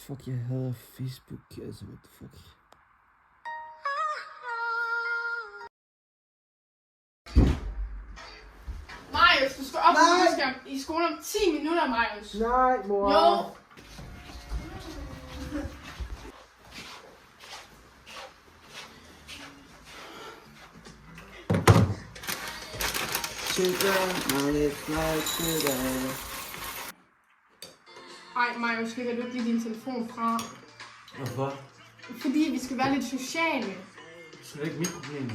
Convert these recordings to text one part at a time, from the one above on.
Fuck, jeg hader Facebook, altså, what the fuck. Marius, du skal op, du skal i skole om 10 minutter, Marius. Nej, mor. Jo. Ej, Marius, lægger du ikke lige din telefon fra? Hvorfor? Fordi vi skal være lidt sociale. Så er det ikke mit problem.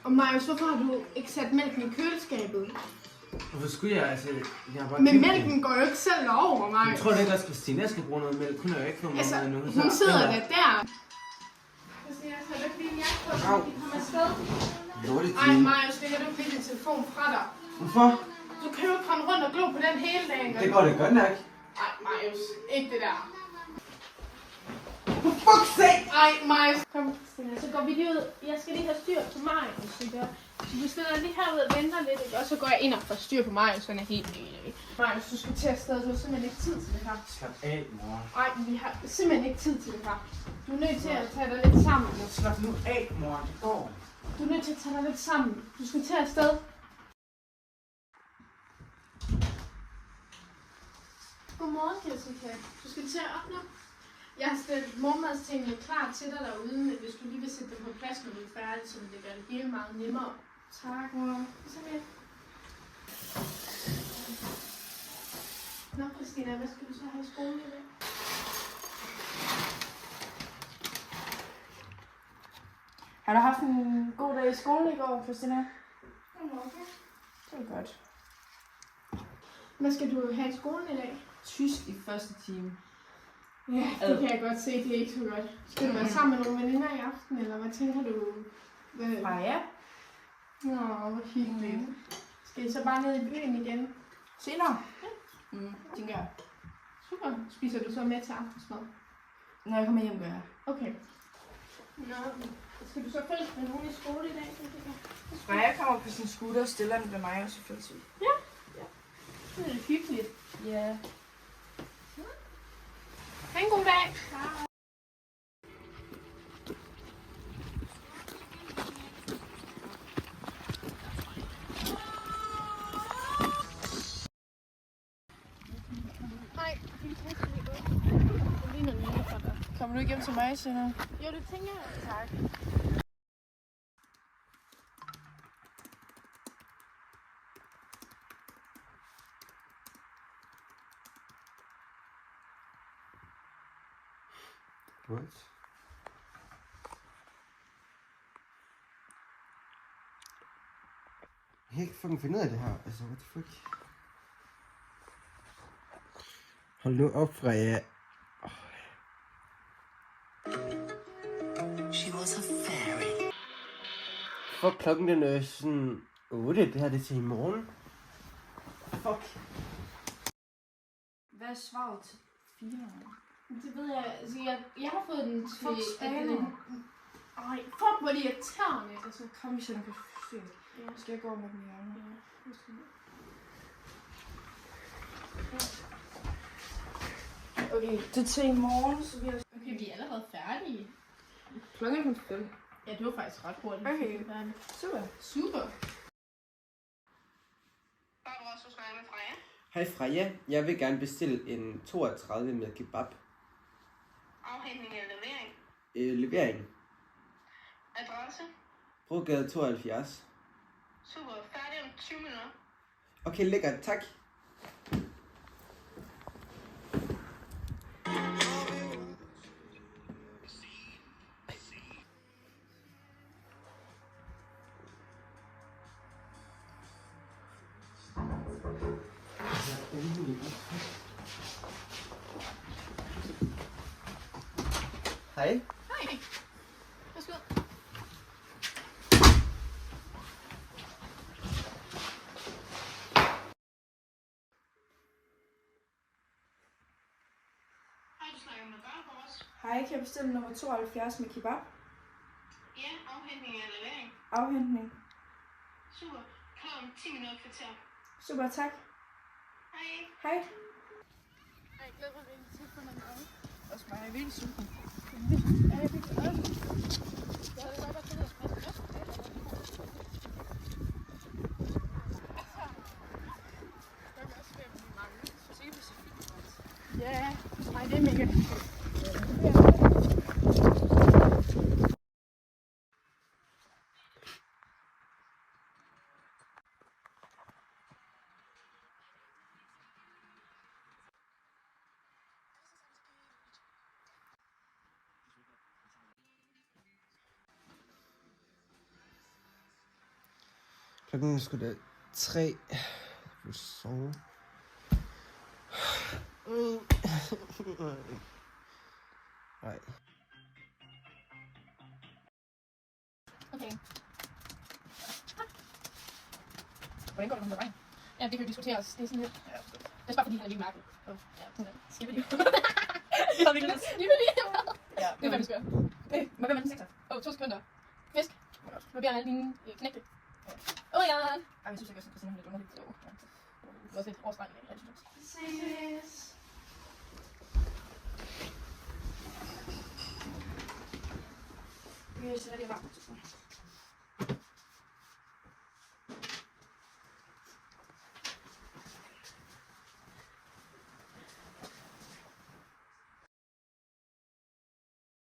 Og Marius, hvorfor har du ikke sat mælken i køleskabet? Hvorfor skulle jeg, altså, jeg har bare Men mælken går jo ikke selv over, Marius. Jeg tror da ikke, at Christina skal bruge noget mælk. Hun har jo ikke fået Altså, noget endnu. hun sidder da der. Christina, så er det ikke lige en jakke på, så vi kan komme afsted? Ej, Marius, lægger du ikke lige din telefon fra dig? Hvorfor? Du kan jo ikke rende rundt og glo på den hele dagen. Det går det godt nok. Ej, Marius, ikke det der. For fuck's sake! Ej, Marius. Kom, Christina, så går vi lige ud. Jeg skal lige have styr på Marius, ikke? Så du stiller lige herud og venter lidt, ikke? Og så går jeg ind og får styr på Marius, han er helt ny, ikke? Marius, du skal til afsted, du har simpelthen ikke tid til det her. Slap af, mor. Ej, vi har simpelthen ikke tid til det her. Du er nødt til at tage dig lidt sammen. Slap nu af, mor. Det går. Du er nødt til at tage dig lidt sammen. Du skal til afsted. Godmorgen, Jessica. Du skal til at op nu. Jeg har stillet morgenmadstingene klar til dig derude, hvis du lige vil sætte dem på plads, når du er færdig, så det gør det hele meget nemmere. Tak, mor. Så lidt. Nå, Christina, hvad skal du så have i skole i dag? Har du haft en god dag i skolen i går, Christina? Okay. Det var godt. Hvad skal du have i skolen i dag? Tysk i første time. Ja, det kan jeg godt se, det er ikke så godt. Skal du være sammen med nogle veninder i aften, eller hvad tænker du? Freja. Nå, hvor hyggeligt. Skal I så bare ned i byen igen? Senere. Tænker jeg. Super. Spiser du så med til aftensmad? Når jeg kommer hjem, gør jeg. Okay. Nå, skal du så følges med nogen i skole i dag? Freja kommer på sin scooter og stiller den ved mig, og så følges vi. Ja. Det er hyggeligt. Ja. Ha' en god dag. Hej. Kommer du ikke hjem til mig senere? Jo, det tænker jeg. Tak. What? Jeg kan ikke fucking finde ud af det her. Altså, what the fuck? Hold nu op, Freja. She was a fairy. Fuck, klokken den er sådan 8. Det her det er til i morgen. Fuck. Hvad er svaret til 4 år? Det ved jeg. Altså, jeg har fået den til... Fuck, spaner. Ej, fuck, hvor det irriterende. Altså, Kom, vi sætter den på systemet. Ja. Skal jeg gå med den i hjørnet? Okay, det er til i morgen, så vi har... Okay, vi er allerede færdige. Klokken er kun 5. Ja, det var faktisk ret hurtigt. Okay. Super. Super. Barbara, så snakker med Freja. Hej Freja, jeg vil gerne bestille en 32 med kebab. Afhentning eller levering. Levering. Adresse. Brogade 72. Super. Færdig om 20 minutter. Okay, lækkert. Tak. Hej. Hej. Værsgo. Hej, du snakker med Barbara også. Hej, kan jeg bestille nummer 72 med kebab? Ja, afhentning eller levering. Afhentning. Super. Klar om 10 minutter kvarter. Super, tak. Hej. Hej. Jeg glæder mig til at få noget. Også mig, jeg er virkelig sulten. Jeg er virkelig glad. Jeg havde godt tænkt at spise det. Ja, nej, det er mega. Klokken er sgu da 3. Jeg vil sove. Nej. Okay. Hvordan går det med vejen? Ja, det kan jo diskuteres. Det er sådan lidt... Ja, det er bare fordi, han er lige mærket. Ja, sådan der. Skal vi lige? Har vi glemt? Skal vi lige? Ja. Det er hvad du skal. Hvad vil man sige? 2 sekunder. Fisk. Hvad bliver alle dine knægte? Oh my god. Ej, jeg synes ikke, at Christina er lidt underligt. Så det er også lidt overstrækning. Ses. Vi sætter lige varmt.